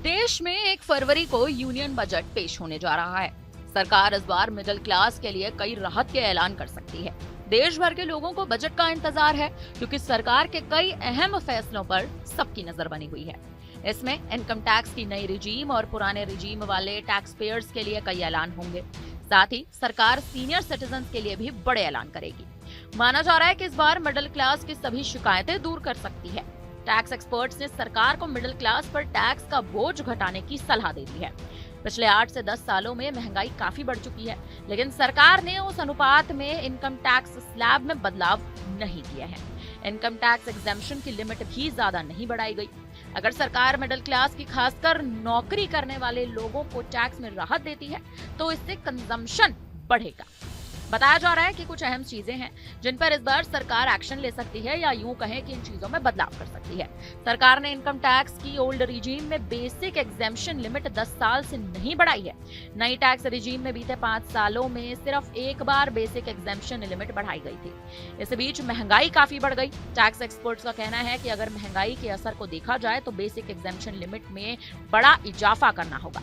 देश में 1 फरवरी को यूनियन बजट पेश होने जा रहा है। सरकार इस बार मिडिल क्लास के लिए कई राहत के ऐलान कर सकती है। देश भर के लोगों को बजट का इंतजार है क्योंकि सरकार के कई अहम फैसलों पर सबकी नजर बनी हुई है। इसमें इनकम टैक्स की नई रिजीम और पुराने रिजीम वाले टैक्स पेयर्स के लिए कई ऐलान होंगे। साथ ही सरकार सीनियर सिटीजन के लिए भी बड़े ऐलान करेगी। माना जा रहा है कि इस बार मिडिल क्लास की सभी शिकायतें दूर कर सकती है। टैक्स एक्सपर्ट्स ने सरकार को मिडिल क्लास पर टैक्स का बोझ घटाने की सलाह दे दी है। पिछले 8 से 10 सालों में महंगाई काफी बढ़ चुकी है, लेकिन सरकार ने उस अनुपात में इनकम टैक्स स्लैब में बदलाव नहीं किया है। इनकम टैक्स एग्जेम्पशन की लिमिट भी ज्यादा नहीं बढ़ाई गई। अगर सरकार मिडिल क्लास की खासकर नौकरी करने वाले लोगों को टैक्स में राहत देती है तो इससे कंजम्पशन बढ़ेगा। बताया जा रहा है कि कुछ अहम चीजें हैं जिन पर इस बार सरकार एक्शन ले सकती है या यूं कहें कि इन चीजों में बदलाव कर सकती है। सरकार ने इनकम टैक्स की ओल्ड रिजीम में बेसिक एग्जेम्पशन लिमिट 10 साल से नहीं बढ़ाई है। नई टैक्स रिजीम में बीते 5 सालों में सिर्फ एक बार बेसिक एग्जेम्पशन लिमिट बढ़ाई गई थी। इस बीच महंगाई काफी बढ़ गई। टैक्स एक्सपर्ट्स का कहना है कि अगर महंगाई के असर को देखा जाए तो बेसिक एग्जेम्पशन लिमिट में बड़ा इजाफा करना होगा।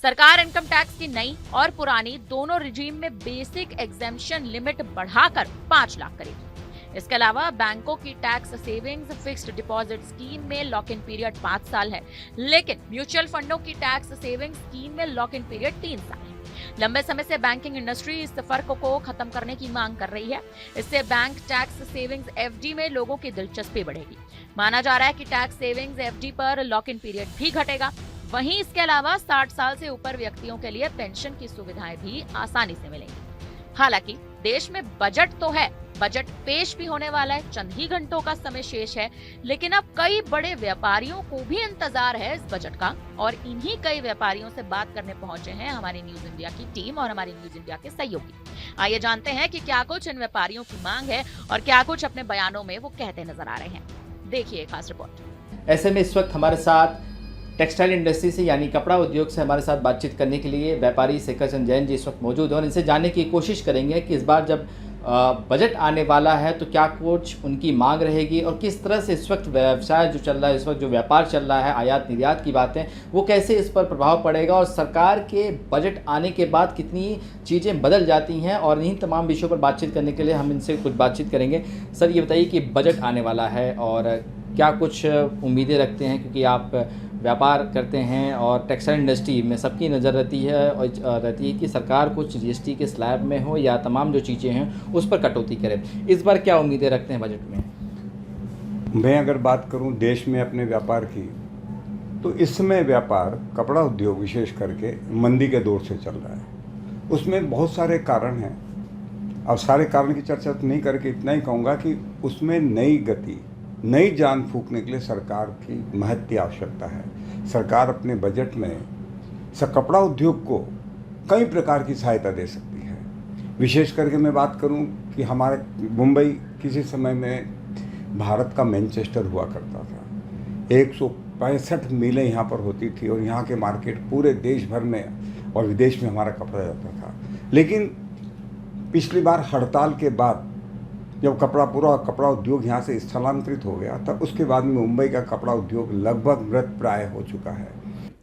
सरकार इनकम टैक्स की नई और पुरानी दोनों रिजीम में बेसिक एग्जेम्पशन लिमिट बढ़ाकर 5 लाख करेगी। इसके अलावा बैंकों की tax savings fixed deposit scheme में लॉक इन पीरियड 5 साल है, लेकिन म्यूचुअल फंडों की टैक्स सेविंग्स स्कीम में लॉक इन पीरियड 3 साल है। लंबे समय से बैंकिंग इंडस्ट्री इस फर्क को खत्म करने की मांग कर रही है। इससे बैंक टैक्स सेविंग्स एफडी में लोगों की दिलचस्पी बढ़ेगी। माना जा रहा है कि टैक्स सेविंग्स एफडी पर लॉक इन पीरियड भी घटेगा। वहीं इसके अलावा 60 साल से ऊपर व्यक्तियों के लिए पेंशन की सुविधाएं भी आसानी से मिलेंगी। हालांकि देश में बजट तो है, बजट पेश भी होने वाला है, चंद ही घंटों का समय शेष है, लेकिन अब कई बड़े व्यापारियों को भी इंतजार है इस बजट का और इन्हीं कई व्यापारियों से बात करने पहुंचे हैं हमारी न्यूज इंडिया की टीम और हमारी न्यूज इंडिया के सहयोगी। आइए जानते हैं कि क्या कुछ इन व्यापारियों की मांग है और क्या कुछ अपने बयानों में वो कहते नजर आ रहे हैं। देखिए खास रिपोर्ट। ऐसे में इस वक्त हमारे साथ टेक्सटाइल इंडस्ट्री से यानी कपड़ा उद्योग से हमारे साथ बातचीत करने के लिए व्यापारी शेखर चंद जैन जी इस वक्त मौजूद हैं और इनसे जानने की कोशिश करेंगे कि इस बार जब बजट आने वाला है तो क्या कुछ उनकी मांग रहेगी और किस तरह से इस वक्त व्यवसाय जो चल रहा है, इस वक्त जो व्यापार चल रहा है, आयात निर्यात की बातें, वो कैसे इस पर प्रभाव पड़ेगा और सरकार के बजट आने के बाद कितनी चीज़ें बदल जाती हैं। और इन्हीं तमाम विषयों पर बातचीत करने के लिए हम इनसे कुछ बातचीत करेंगे। सर ये बताइए कि बजट आने वाला है और क्या कुछ उम्मीदें रखते हैं, क्योंकि आप व्यापार करते हैं और टेक्सटाइल इंडस्ट्री में सबकी नज़र रहती है कि सरकार कुछ जीएसटी के स्लैब में हो या तमाम जो चीज़ें हैं उस पर कटौती करे। इस बार क्या उम्मीदें रखते हैं बजट में? मैं अगर बात करूं देश में अपने व्यापार की, तो इस समय व्यापार कपड़ा उद्योग विशेष करके मंदी के दौर से चल रहा है। उसमें बहुत सारे कारण हैं। अब सारे कारण की चर्चा तो नहीं करके इतना ही कहूँगा कि उसमें नई गति, नई जान फूंकने के लिए सरकार की महत्व आवश्यकता है। सरकार अपने बजट में कपड़ा उद्योग को कई प्रकार की सहायता दे सकती है। विशेष करके मैं बात करूं कि हमारे मुंबई किसी समय में भारत का मैनचेस्टर हुआ करता था। 165 मीलें यहाँ पर होती थी और यहाँ के मार्केट पूरे देश भर में और विदेश में हमारा कपड़ा जाता था। लेकिन पिछली बार हड़ताल के बाद जब पूरा कपड़ा उद्योग यहाँ से स्थलांतरित हो गया तब उसके बाद में मुंबई का कपड़ा उद्योग लगभग मृत प्राय हो चुका है।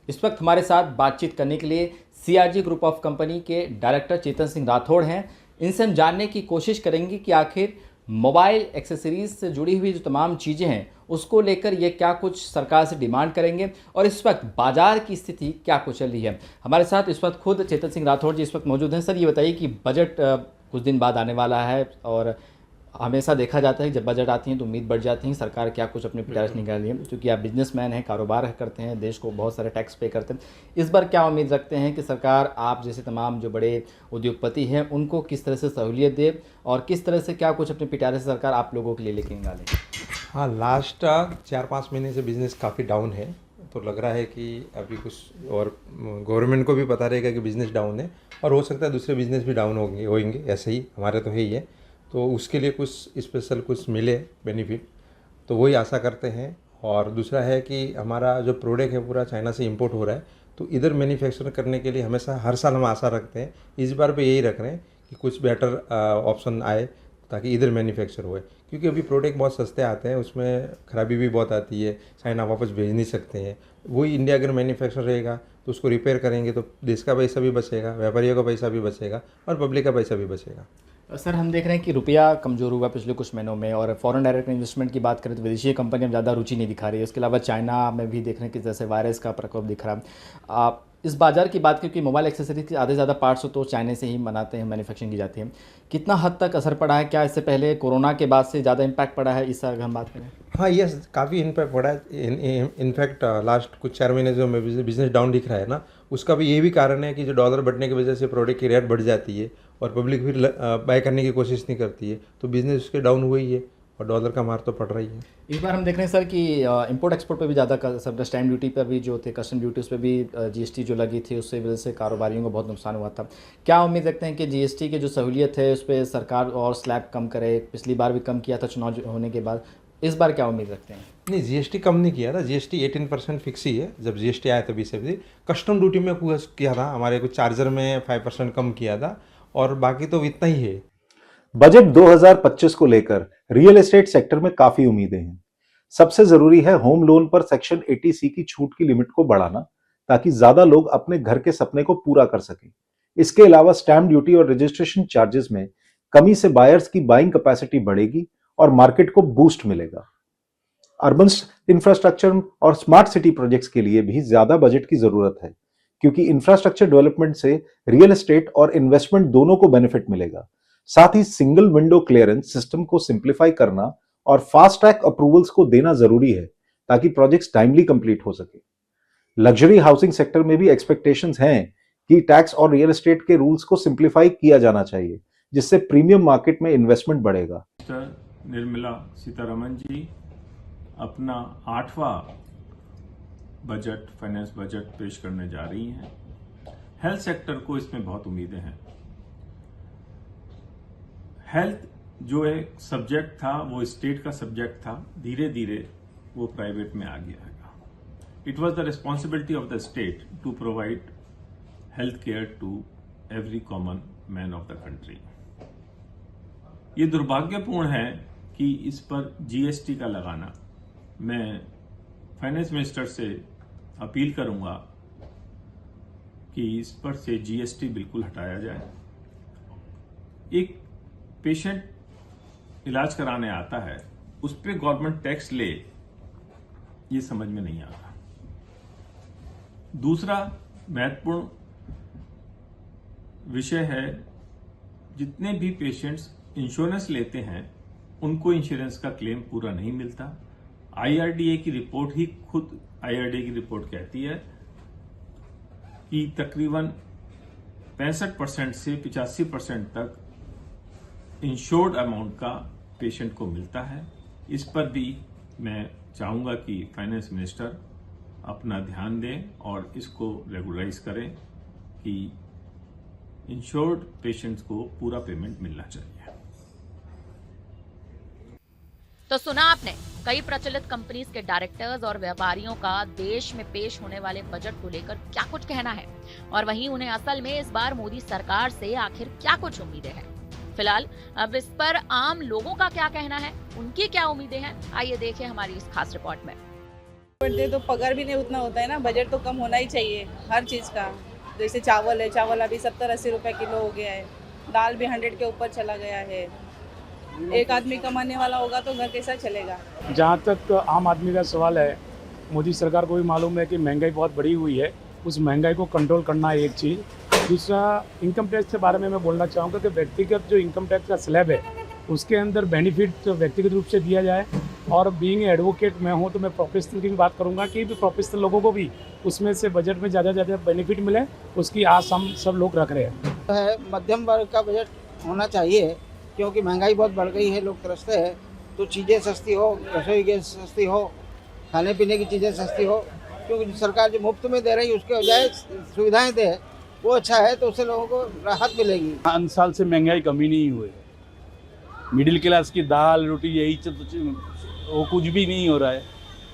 इस वक्त हमारे साथ बातचीत करने के लिए सीआरजी ग्रुप ऑफ कंपनी के डायरेक्टर चेतन सिंह राठौड़ हैं। इनसे हम जानने की कोशिश करेंगे कि आखिर मोबाइल एक्सेसरीज से जुड़ी हुई जो तमाम चीज़ें हैं उसको लेकर ये क्या कुछ सरकार से डिमांड करेंगे और इस वक्त बाजार की स्थिति क्या कुछ चल रही है। हमारे साथ इस वक्त खुद चेतन सिंह राठौड़ जी इस वक्त मौजूद हैं। सर ये बताइए कि बजट कुछ दिन बाद आने वाला है और हमेशा देखा जाता है कि जब बजट आती है तो उम्मीद बढ़ जाती है सरकार क्या कुछ अपने पिटारस निकाल है, क्योंकि आप बिजनेसमैन हैं, कारोबार करते हैं, देश को बहुत सारे टैक्स पे करते हैं। इस बार क्या उम्मीद रखते हैं कि सरकार आप जैसे तमाम जो बड़े उद्योगपति हैं उनको किस तरह से सहूलियत दे और किस तरह से क्या कुछ अपने पिटारस से सरकार आप लोगों के लिए लेके निकाले? हाँ, लास्ट 4-5 महीने से बिज़नेस काफ़ी डाउन है, तो लग रहा है कि अभी कुछ और गवर्नमेंट को भी पता रहेगा कि बिज़नेस डाउन है और हो सकता है दूसरे बिज़नेस भी डाउन होंगे ऐसे ही हमारे तो है ही है, तो उसके लिए कुछ स्पेशल कुछ मिले बेनिफिट, तो वही आशा करते हैं। और दूसरा है कि हमारा जो प्रोडक्ट है पूरा चाइना से इंपोर्ट हो रहा है, तो इधर मैन्युफैक्चर करने के लिए हमेशा हर साल हम आशा रखते हैं। इस बार भी यही रख रहे हैं कि कुछ बेटर ऑप्शन आए ताकि इधर मैन्युफैक्चर होए, क्योंकि अभी प्रोडक्ट बहुत सस्ते आते हैं, उसमें खराबी भी बहुत आती है, चाइना वापस भेज नहीं सकते हैं वही इंडिया अगर मैन्युफैक्चर रहेगा तो उसको रिपेयर करेंगे तो देश का पैसा भी बचेगा, व्यापारियों का पैसा भी बचेगा और पब्लिक का पैसा भी बचेगा। सर हम देख रहे हैं कि रुपया कमज़ोर हुआ पिछले कुछ महीनों में, और फॉरेन डायरेक्ट इन्वेस्टमेंट की बात करें तो विदेशी कंपनियां ज़्यादा रुचि नहीं दिखा रही है। इसके अलावा चाइना में भी देख रहे हैं कि जैसे वायरस का प्रकोप दिख रहा है। आप इस बाज़ार की बात, क्योंकि मोबाइल एक्सेसरीज के आधे ज़्यादा पार्ट्स तो चाइना से ही बनाते हैं, मैन्युफैक्चरिंग की जाती है, कितना हद तक असर पड़ा है? क्या इससे पहले कोरोना के बाद से ज़्यादा इम्पैक्ट पड़ा है इस अगर हम बात करें? हाँ यस, काफ़ी इम्पैक्ट पड़ा है। इनफैक्ट लास्ट कुछ 4 महीने जो बिजनेस डाउन दिख रहा है ना, उसका भी ये भी कारण है कि जो डॉलर बढ़ने की वजह से प्रोडक्ट की रेट बढ़ जाती है और पब्लिक फिर बाय करने की कोशिश नहीं करती है, तो बिजनेस उसके डाउन हुई है और डॉलर का मार तो पड़ रही है। इस बार हम देख रहे हैं सर कि इंपोर्ट एक्सपोर्ट पे भी ज़्यादा सब स्टैम्प ड्यूटी पर भी जो थे, कस्टम ड्यूटी उस पर भी जीएसटी जो लगी थी, उससे वजह से कारोबारियों को बहुत नुकसान हुआ था। क्या उम्मीद रखते हैं कि जीएसटी की जो सहूलियत है उस पर सरकार और स्लैब कम करे? पिछली बार भी कम किया था चुनाव होने के बाद, इस बार क्या उम्मीद रखते हैं? नहीं, जीएसटी कम नहीं किया था, जीएसटी 18% फिक्स ही है। जब जीएसटी आया तभी से भी कस्टम ड्यूटी में कुछ किया था, हमारे कुछ चार्जर में 5% कम किया था और बाकी तो इतना ही है। बजट 2025 को लेकर रियल एस्टेट सेक्टर में काफी उम्मीदें हैं। सबसे जरूरी है होम लोन पर सेक्शन 80C की छूट की लिमिट को बढ़ाना, ताकि ज्यादा लोग अपने घर के सपने को पूरा कर सकें। इसके अलावा स्टैम्प ड्यूटी और रजिस्ट्रेशन चार्जेस में कमी से बायर्स की बाइंग कैपेसिटी बढ़ेगी और मार्केट को बूस्ट मिलेगा। अर्बन इंफ्रास्ट्रक्चर और स्मार्ट सिटी प्रोजेक्ट्स के लिए भी ज्यादा बजट की जरूरत है, क्योंकि इंफ्रास्ट्रक्चर डेवलपमेंट से रियल एस्टेट और इन्वेस्टमेंट दोनों को बेनिफिट मिलेगा। साथ ही सिंगल विंडो क्लियरेंस सिस्टम को सिंप्लीफाई करना और फास्ट ट्रैक अप्रूवल्स को देना जरूरी है, ताकि प्रोजेक्ट्स टाइमली कंप्लीट हो सके। लग्जरी हाउसिंग सेक्टर में भी एक्सपेक्टेशंस हैं कि टैक्स और रियल एस्टेट के रूल्स को सिंप्लीफाई किया जाना चाहिए, जिससे प्रीमियम मार्केट में इन्वेस्टमेंट बढ़ेगा। निर्मला सीतारमण जी अपना 8वां फाइनेंस बजट पेश करने जा रही हैं। हेल्थ सेक्टर को इसमें बहुत उम्मीदें हैं। हेल्थ जो एक सब्जेक्ट था वो स्टेट का सब्जेक्ट था, धीरे धीरे वो प्राइवेट में आ गया है। It was the responsibility of the state to provide health care to every common man of the country. ये दुर्भाग्यपूर्ण है कि इस पर जीएसटी का लगाना। मैं फाइनेंस मिनिस्टर से अपील करूंगा कि इस पर से जीएसटी बिल्कुल हटाया जाए। एक पेशेंट इलाज कराने आता है, उस पर गवर्नमेंट टैक्स ले, ये समझ में नहीं आता। दूसरा महत्वपूर्ण विषय है, जितने भी पेशेंट्स इंश्योरेंस लेते हैं उनको इंश्योरेंस का क्लेम पूरा नहीं मिलता। आईआरडीए की रिपोर्ट ही खुद आईआरडीए की रिपोर्ट कहती है कि तकरीबन 65% से 85% तक इंश्योर्ड अमाउंट का पेशेंट को मिलता है। इस पर भी मैं चाहूंगा कि फाइनेंस मिनिस्टर अपना ध्यान दें और इसको रेगुलराइज करें कि इंश्योर्ड पेशेंट्स को पूरा पेमेंट मिलना चाहिए। तो सुना आपने कई प्रचलित कंपनीज के डायरेक्टर्स और व्यापारियों का देश में पेश होने वाले बजट को लेकर क्या कुछ कहना है, और वहीं उन्हें असल में इस बार मोदी सरकार से आखिर क्या कुछ उम्मीदें हैं। फिलहाल अब इस पर आम लोगों का क्या कहना है, उनकी क्या उम्मीदें हैं, आइए देखें हमारी इस खास रिपोर्ट में। तो पगार भी नहीं उतना होता है ना, बजट तो कम होना ही चाहिए हर चीज़ का। जैसे चावल है, चावल अभी 70-80 रुपए किलो हो गया है, दाल भी 100 के ऊपर चला गया है। एक आदमी कमाने वाला होगा तो घर कैसा चलेगा। जहाँ तक आम आदमी का सवाल है, मोदी सरकार को भी मालूम है कि महंगाई बहुत बढ़ी हुई है, उस महंगाई को कंट्रोल करना है एक चीज़। दूसरा, इनकम टैक्स के बारे में मैं बोलना चाहूँगा कि व्यक्तिगत जो इनकम टैक्स का स्लैब है उसके अंदर बेनिफिट व्यक्तिगत रूप से दिया जाए। और बीइंग एडवोकेट मैं हूँ तो मैं प्रोफेशनल की भी बात करूँगा कि भी प्रोफेशनल लोगों को भी उसमें से बजट में ज़्यादा से ज़्यादा बेनिफिट मिले, उसकी आस हम सब लोग रख रहे हैं। मध्यम वर्ग का बजट होना चाहिए, क्योंकि महंगाई बहुत बढ़ गई है, लोग तरसते हैं। तो चीज़ें सस्ती हो, रसोई गैस सस्ती हो, खाने पीने की चीज़ें सस्ती हो, क्योंकि सरकार जो मुफ्त में दे रही है उसके बजाय सुविधाएं दे, वो अच्छा है, तो उससे लोगों को राहत मिलेगी। 5 साल से महंगाई कमी नहीं हुई है। मिडिल क्लास की दाल रोटी यही वो कुछ भी नहीं हो रहा है।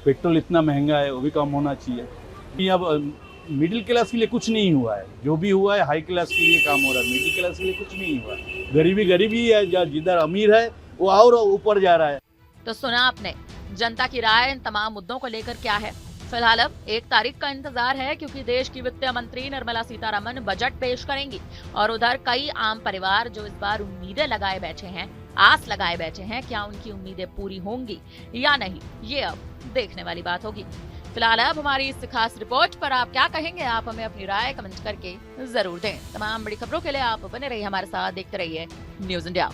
पेट्रोल इतना महंगा है, वो भी कम होना चाहिए। अब मिडिल क्लास के लिए कुछ नहीं हुआ है, जो भी हुआ है हाई क्लास के लिए काम हो रहा है, मिडिल क्लास के लिए कुछ नहीं हुआ है। गरीबी है, जिधर अमीर है वो और ऊपर जा रहा है। तो सुना आपने जनता की राय इन तमाम मुद्दों को लेकर क्या है। फिलहाल अब 1 तारीख का इंतजार है, क्योंकि देश की वित्त मंत्री निर्मला सीतारमण बजट पेश करेंगी और उधर कई आम परिवार जो इस बार उम्मीदें लगाए बैठे हैं, आस लगाए बैठे हैं, क्या उनकी उम्मीदें पूरी होंगी या नहीं, ये अब देखने वाली बात होगी। फिलहाल अब हमारी इस खास रिपोर्ट पर आप क्या कहेंगे, आप हमें अपनी राय कमेंट करके जरूर दें। तमाम बड़ी खबरों के लिए आप बने रहिए हमारे साथ, देखते रहिए न्यूज़ इंडिया।